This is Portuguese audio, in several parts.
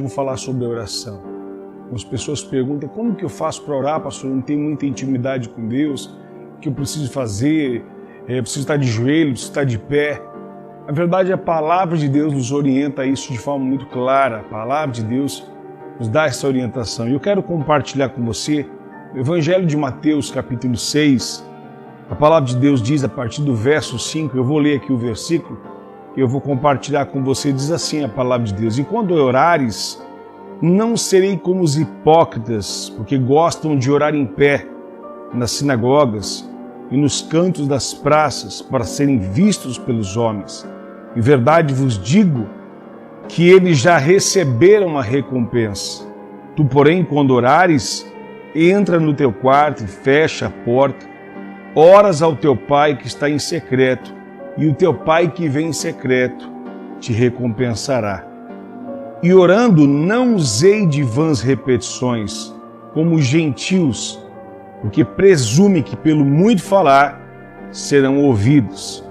Vou falar sobre oração. As pessoas perguntam, como que eu faço para orar, pastor? Eu não tenho muita intimidade com Deus. O que eu preciso fazer? Eu preciso estar de joelho, preciso estar de pé. Na verdade, a palavra de Deus nos orienta a isso de forma muito clara. A palavra de Deus nos dá essa orientação. E eu quero compartilhar com você o Evangelho de Mateus, capítulo 6. A palavra de Deus diz, a partir do verso 5, eu vou ler aqui o versículo, que eu vou compartilhar com você, diz assim a palavra de Deus: e quando orares, não serei como os hipócritas, porque gostam de orar em pé nas sinagogas e nos cantos das praças para serem vistos pelos homens. Em verdade vos digo que eles já receberam a recompensa. Tu, porém, quando orares, entra no teu quarto e fecha a porta, oras ao teu Pai que está em secreto, e o teu Pai que vem em secreto te recompensará. E orando, não usei de vãs repetições, como os gentios, porque presume que pelo muito falar serão ouvidos.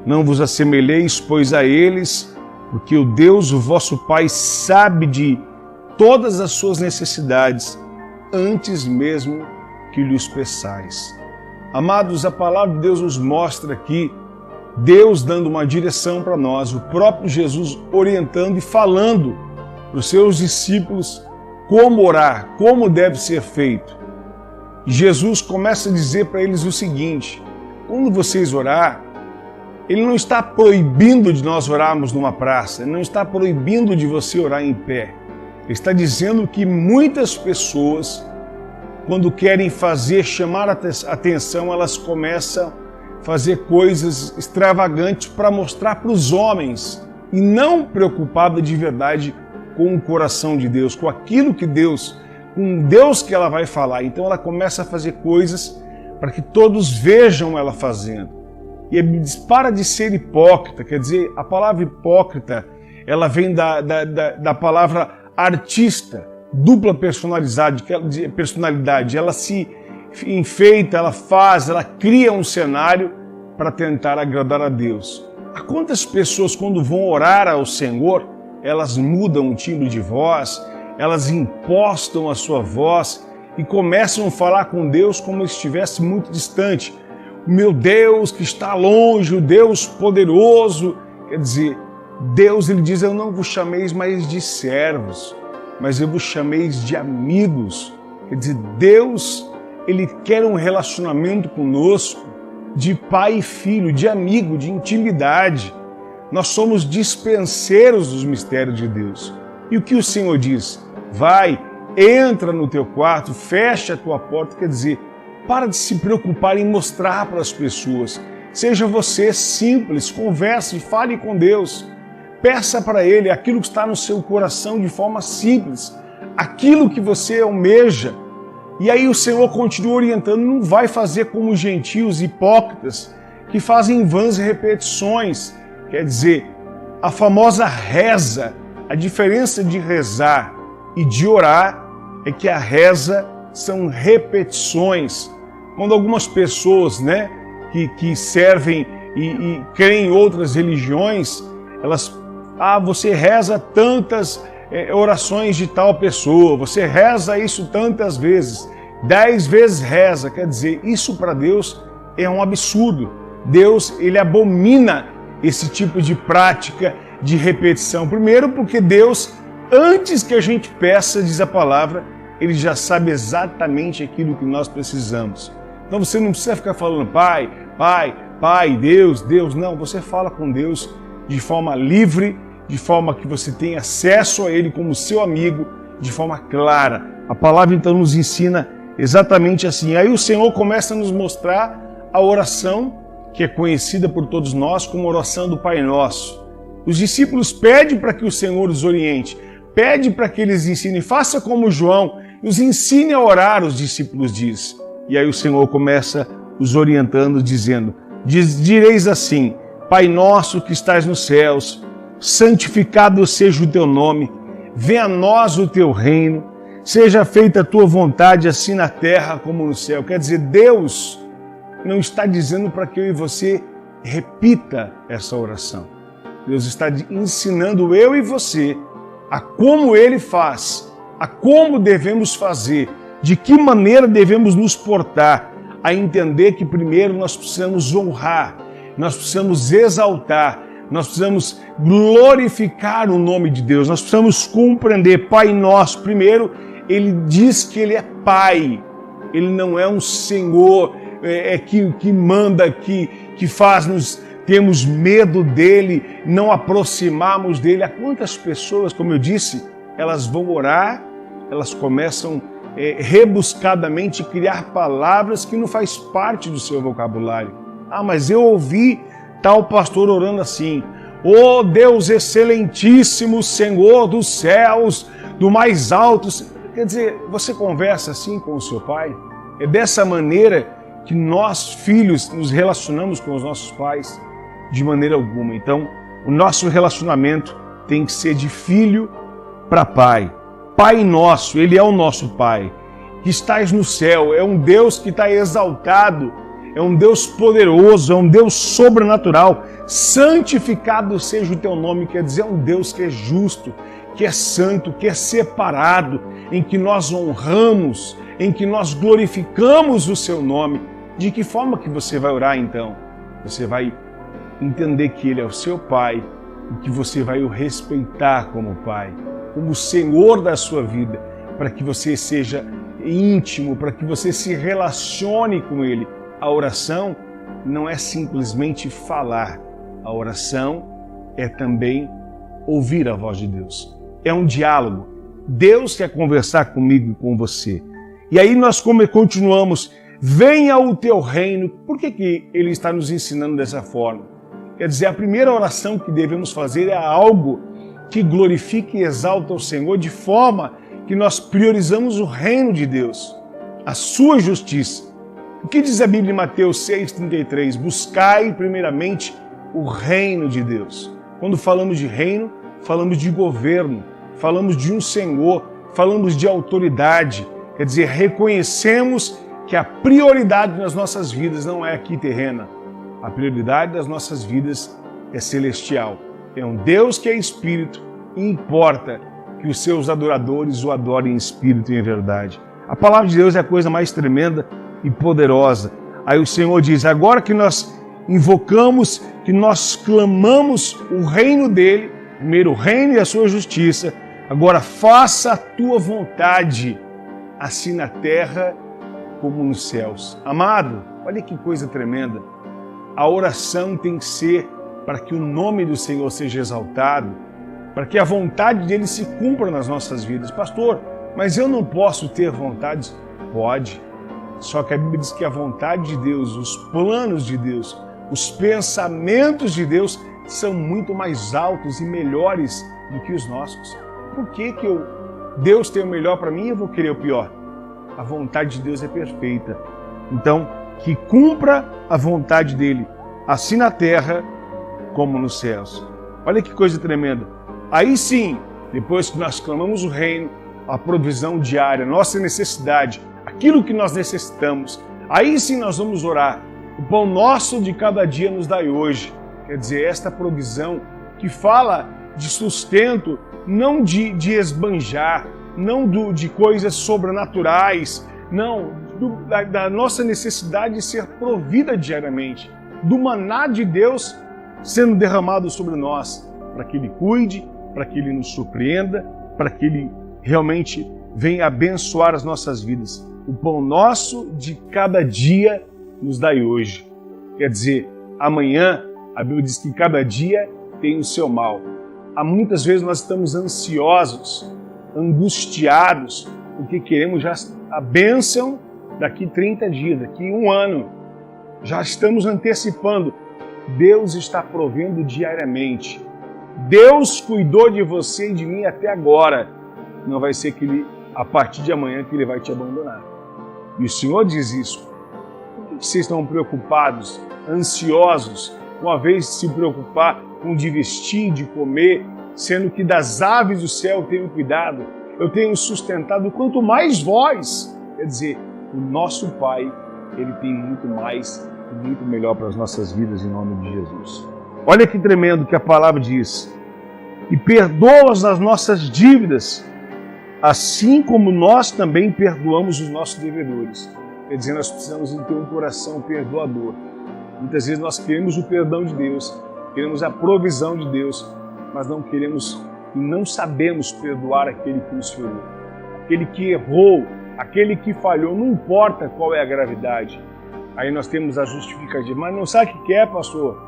Não vos assemelheis, pois, a eles, porque o Deus, o vosso Pai, sabe de todas as suas necessidades, antes mesmo que lhes peçais. Amados, a palavra de Deus nos mostra aqui Deus dando uma direção para nós, o próprio Jesus orientando e falando para os seus discípulos como orar, como deve ser feito. Jesus começa a dizer para eles o seguinte: quando vocês orar, Ele não está proibindo de nós orarmos numa praça, Ele não está proibindo de você orar em pé. Ele está dizendo que muitas pessoas, quando querem chamar a atenção, elas começam a fazer coisas extravagantes para mostrar para os homens e não preocupada de verdade com o coração de Deus, com aquilo que Deus, com Deus que ela vai falar. Então ela começa a fazer coisas para que todos vejam ela fazendo. E ele diz, para de ser hipócrita, quer dizer, a palavra hipócrita, ela vem da palavra artista, dupla personalidade, ela se enfeita, ela cria um cenário para tentar agradar a Deus. Há quantas pessoas, quando vão orar ao Senhor, elas mudam o timbre de voz, elas impostam a sua voz e começam a falar com Deus como se estivesse muito distante. O meu Deus que está longe, o Deus poderoso. Quer dizer, Deus, Ele diz, eu não vos chameis mais de servos, mas eu vos chameis de amigos. Quer dizer, Deus, Ele quer um relacionamento conosco de pai e filho, de amigo, de intimidade. Nós somos dispenseiros dos mistérios de Deus. E o que o Senhor diz? Vai, entra no teu quarto, fecha a tua porta. Quer dizer, para de se preocupar em mostrar para as pessoas. Seja você simples, converse, fale com Deus. Peça para Ele aquilo que está no seu coração de forma simples, aquilo que você almeja. E aí o Senhor continua orientando, não vai fazer como os gentios hipócritas que fazem vãs repetições. Quer dizer, a famosa reza, a diferença de rezar e de orar é que a reza são repetições. Quando algumas pessoas, que servem e creem em outras religiões, você reza tantas orações de tal pessoa, você reza isso tantas vezes, 10 vezes reza. Quer dizer, isso para Deus é um absurdo. Deus, Ele abomina esse tipo de prática de repetição. Primeiro porque Deus, antes que a gente peça, diz a palavra, Ele já sabe exatamente aquilo que nós precisamos. Então você não precisa ficar falando Pai, Pai, Pai, Deus, Deus. Não, você fala com Deus de forma livre, de forma que você tenha acesso a Ele como seu amigo, de forma clara. A palavra então nos ensina exatamente assim. Aí o Senhor começa a nos mostrar a oração que é conhecida por todos nós como oração do Pai Nosso. Os discípulos pedem para que o Senhor os oriente, pede para que eles ensinem, faça como João, os ensine a orar, os discípulos diz. E aí o Senhor começa os orientando, dizendo, direis assim, Pai nosso que estás nos céus, santificado seja o teu nome, venha a nós o teu reino, seja feita a tua vontade assim na terra como no céu. Quer dizer, Deus não está dizendo para que eu e você repita essa oração. Deus está ensinando eu e você a como Ele faz, a como devemos fazer, de que maneira devemos nos portar, a entender que primeiro nós precisamos honrar, nós precisamos exaltar, nós precisamos glorificar o nome de Deus, nós precisamos compreender. Pai Nosso, primeiro, Ele diz que Ele é Pai, Ele não é um Senhor que manda, que faz-nos termos medo dEle, não aproximarmos dEle. Há quantas pessoas, como eu disse, elas vão orar, elas começam rebuscadamente criar palavras que não faz parte do seu vocabulário. Ah, mas eu ouvi tal pastor orando assim: "Ó Deus excelentíssimo, Senhor dos céus, do mais alto." Quer dizer, você conversa assim com o seu pai? É dessa maneira que nós, filhos, nos relacionamos com os nossos pais? De maneira alguma. Então, o nosso relacionamento tem que ser de filho para pai. Pai nosso, Ele é o nosso Pai, que estás no céu, é um Deus que está exaltado, é um Deus poderoso, é um Deus sobrenatural. Santificado seja o teu nome, quer dizer, é um Deus que é justo, que é santo, que é separado, em que nós honramos, em que nós glorificamos o seu nome. De que forma que você vai orar então? Você vai entender que Ele é o seu Pai e que você vai o respeitar como Pai, como Senhor da sua vida, para que você seja íntimo, para que você se relacione com Ele. A oração não é simplesmente falar, a oração é também ouvir a voz de Deus. É um diálogo. Deus quer conversar comigo e com você. E aí nós continuamos: venha o teu reino. Por que Ele está nos ensinando dessa forma? Quer dizer, a primeira oração que devemos fazer é algo que glorifique e exalta o Senhor, de forma que nós priorizamos o reino de Deus, a sua justiça. O que diz a Bíblia em Mateus 6,33? Buscai primeiramente o reino de Deus. Quando falamos de reino, falamos de governo, falamos de um Senhor, falamos de autoridade. Quer dizer, reconhecemos que a prioridade nas nossas vidas não é aqui terrena. A prioridade das nossas vidas é celestial. É um Deus que é Espírito e importa que os seus adoradores o adorem em espírito e em verdade. A palavra de Deus é a coisa mais tremenda e poderosa. Aí o Senhor diz: agora que nós invocamos, que nós clamamos o reino dele, primeiro o reino e a sua justiça, agora faça a tua vontade, assim na terra como nos céus. Amado, olha que coisa tremenda. A oração tem que ser para que o nome do Senhor seja exaltado, para que a vontade dele se cumpra nas nossas vidas. Pastor, mas eu não posso ter vontades? Pode. Só que a Bíblia diz que a vontade de Deus, os planos de Deus, os pensamentos de Deus são muito mais altos e melhores do que os nossos. Por que Deus tem o melhor para mim e eu vou querer o pior? A vontade de Deus é perfeita. Então, que cumpra a vontade dele, assim na terra como nos céus. Olha que coisa tremenda. Aí sim, depois que nós clamamos o reino, a provisão diária, nossa necessidade, aquilo que nós necessitamos, aí sim nós vamos orar. O pão nosso de cada dia nos dai hoje. Quer dizer, esta provisão que fala de sustento, não de esbanjar, não de coisas sobrenaturais, não, da nossa necessidade de ser provida diariamente, do maná de Deus sendo derramado sobre nós, para que Ele cuide, para que Ele nos surpreenda, para que Ele realmente venha abençoar as nossas vidas. O pão nosso de cada dia nos dai hoje. Quer dizer, amanhã, a Bíblia diz que cada dia tem o seu mal. Há muitas vezes nós estamos ansiosos, angustiados, porque queremos já a bênção daqui 30 dias, daqui 1 ano. Já estamos antecipando. Deus está provendo diariamente. Deus cuidou de você e de mim até agora. Não vai ser que Ele, a partir de amanhã, que Ele vai te abandonar. E o Senhor diz isso. Por que vocês estão preocupados, ansiosos, uma vez de se preocupar com de vestir, de comer, sendo que das aves do céu eu tenho cuidado, eu tenho sustentado, quanto mais vós. Quer dizer, o nosso Pai, Ele tem muito mais e muito melhor para as nossas vidas, em nome de Jesus. Olha que tremendo que a palavra diz. e perdoa-as as nossas dívidas, assim como nós também perdoamos os nossos devedores. Quer dizer, nós precisamos ter um coração perdoador. Muitas vezes nós queremos o perdão de Deus, queremos a provisão de Deus, mas não queremos e não sabemos perdoar aquele que nos feriu, aquele que errou, aquele que falhou, não importa qual é a gravidade. Aí nós temos a justificativa, mas não sabe o que é, pastor?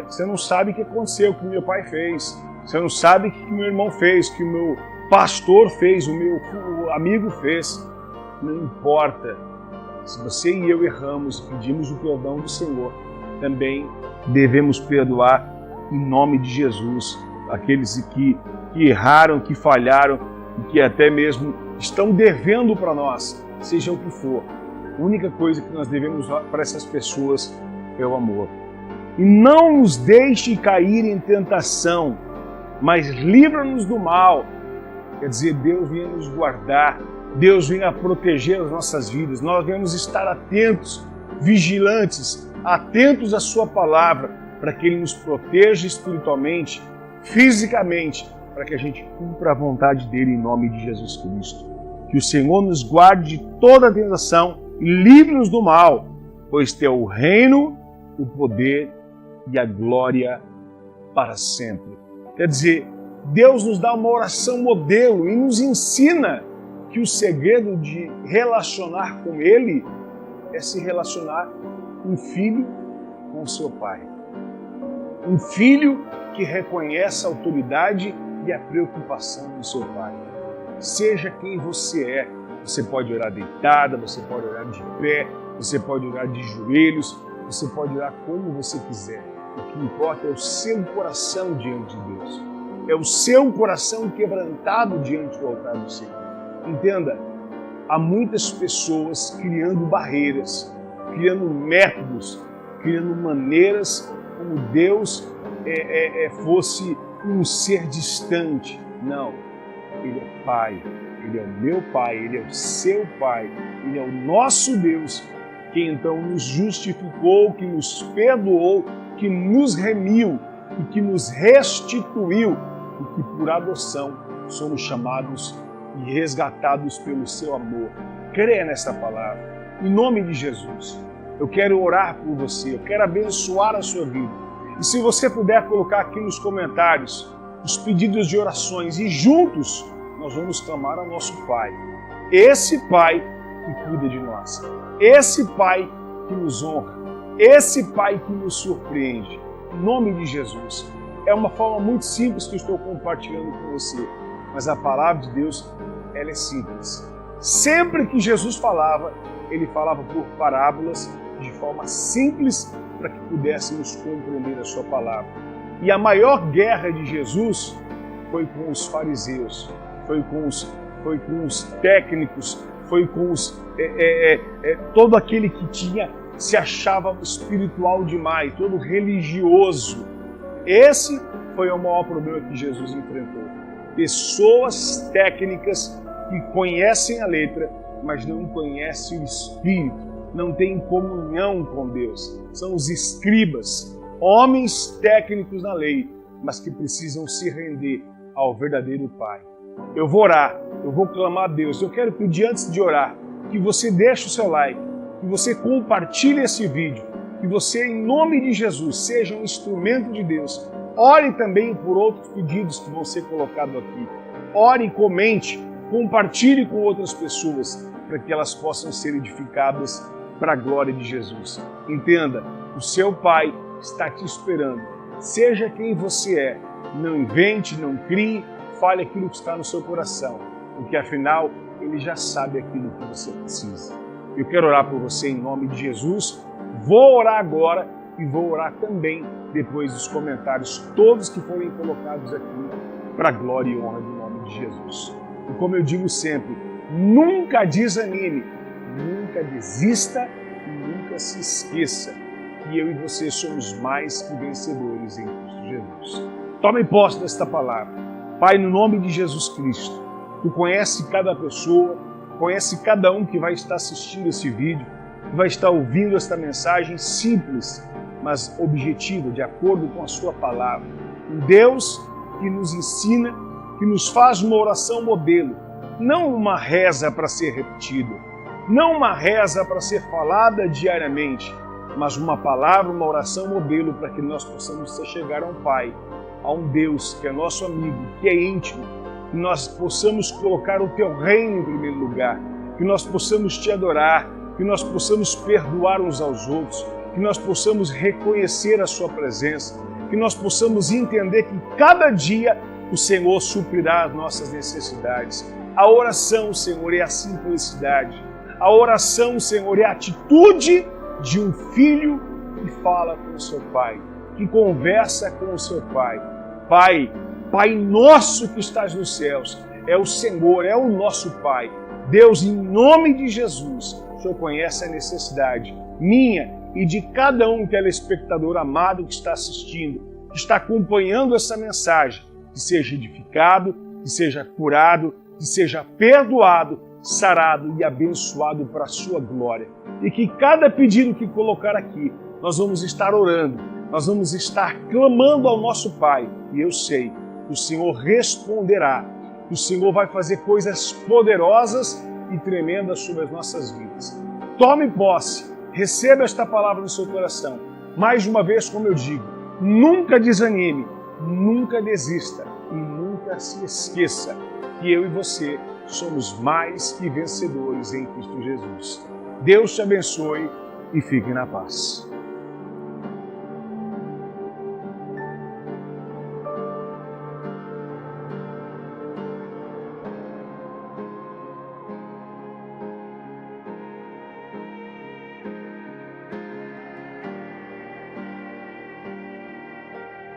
Você não sabe o que aconteceu, o que meu pai fez, você não sabe o que meu irmão fez, o que o meu pastor fez, o meu amigo fez. Não importa. Se você e eu erramos e pedimos o perdão do Senhor, também devemos perdoar em nome de Jesus aqueles que erraram, que falharam e que até mesmo estão devendo para nós, seja o que for. A única coisa que nós devemos para essas pessoas é o amor. E não nos deixe cair em tentação, mas livra-nos do mal. Quer dizer, Deus venha nos guardar, Deus venha proteger as nossas vidas. Nós devemos estar atentos, vigilantes, atentos à sua palavra, para que Ele nos proteja espiritualmente, fisicamente, para que a gente cumpra a vontade dEle em nome de Jesus Cristo. Que o Senhor nos guarde de toda tentação e livre-nos do mal, pois Teu o reino, o poder e a glória para sempre. Quer dizer, Deus nos dá uma oração modelo e nos ensina que o segredo de relacionar com Ele é se relacionar um filho com seu pai. Um filho que reconhece a autoridade e a preocupação do seu pai. Seja quem você é, você pode orar deitada, você pode orar de pé, você pode orar de joelhos, você pode orar como você quiser. O que importa é o seu coração diante de Deus. É o seu coração quebrantado diante do altar do Senhor. Entenda, há muitas pessoas criando barreiras, criando métodos, criando maneiras como Deus fosse um ser distante. Não, Ele é Pai, Ele é o meu Pai, Ele é o seu Pai, Ele é o nosso Deus, que então nos justificou, que nos perdoou, que nos remiu e que nos restituiu e que por adoção somos chamados e resgatados pelo seu amor. Creia nessa palavra. Em nome de Jesus, eu quero orar por você, eu quero abençoar a sua vida. E se você puder colocar aqui nos comentários os pedidos de orações e juntos nós vamos clamar ao nosso Pai. Esse Pai que cuida de nós. Esse Pai que nos honra. Esse Pai que nos surpreende. Em nome de Jesus. É uma forma muito simples que eu estou compartilhando com você. Mas a palavra de Deus, ela é simples. Sempre que Jesus falava, Ele falava por parábolas, de forma simples, para que pudéssemos compreender a sua palavra. E a maior guerra de Jesus foi com os fariseus, foi com os técnicos, foi com todo aquele que se achava espiritual demais, todo religioso. Esse foi o maior problema que Jesus enfrentou. Pessoas técnicas que conhecem a letra, mas não conhecem o Espírito, não têm comunhão com Deus. São os escribas, homens técnicos na lei, mas que precisam se render ao verdadeiro Pai. Eu vou orar, eu vou clamar a Deus. Eu quero pedir antes de orar que você deixe o seu like, que você compartilhe esse vídeo, que você, em nome de Jesus, seja um instrumento de Deus. Ore também por outros pedidos que vão ser colocados aqui. Ore, comente, compartilhe com outras pessoas, para que elas possam ser edificadas para a glória de Jesus. Entenda, o seu Pai está te esperando. Seja quem você é, não invente, não crie, fale aquilo que está no seu coração, porque afinal Ele já sabe aquilo que você precisa. Eu quero orar por você em nome de Jesus. Vou orar agora e vou orar também depois dos comentários, todos que forem colocados aqui, para a glória e honra do nome de Jesus. E como eu digo sempre, nunca desanime, nunca desista e nunca se esqueça que eu e você somos mais que vencedores em Cristo Jesus. Tome posse desta palavra. Pai, no nome de Jesus Cristo, Tu conhece cada pessoa, conhece cada um que vai estar assistindo esse vídeo, que vai estar ouvindo esta mensagem simples, mas objetiva, de acordo com a Sua palavra. Um Deus que nos ensina, que nos faz uma oração modelo, não uma reza para ser repetida, não uma reza para ser falada diariamente, mas uma palavra, uma oração modelo para que nós possamos chegar a um Pai, a um Deus que é nosso amigo, que é íntimo, que nós possamos colocar o Teu reino em primeiro lugar, que nós possamos Te adorar, que nós possamos perdoar uns aos outros, que nós possamos reconhecer a Sua presença, que nós possamos entender que cada dia o Senhor suprirá as nossas necessidades. A oração, Senhor, é a simplicidade. A oração, Senhor, é a atitude de um filho que fala com o seu pai, que conversa com o seu pai. Pai, Pai nosso que estás nos céus, é o Senhor, é o nosso Pai. Deus, em nome de Jesus, o Senhor conhece a necessidade minha e de cada um telespectador amado que está assistindo, que está acompanhando essa mensagem, que seja edificado, que seja curado, que seja perdoado, sarado e abençoado para a sua glória. E que cada pedido que colocar aqui, nós vamos estar orando, nós vamos estar clamando ao nosso Pai. E eu sei que o Senhor responderá, que o Senhor vai fazer coisas poderosas e tremendas sobre as nossas vidas. Tome posse, receba esta palavra no seu coração. Mais uma vez, como eu digo, nunca desanime, nunca desista e nunca se esqueça que eu e você somos mais que vencedores em Cristo Jesus. Deus te abençoe e fique na paz.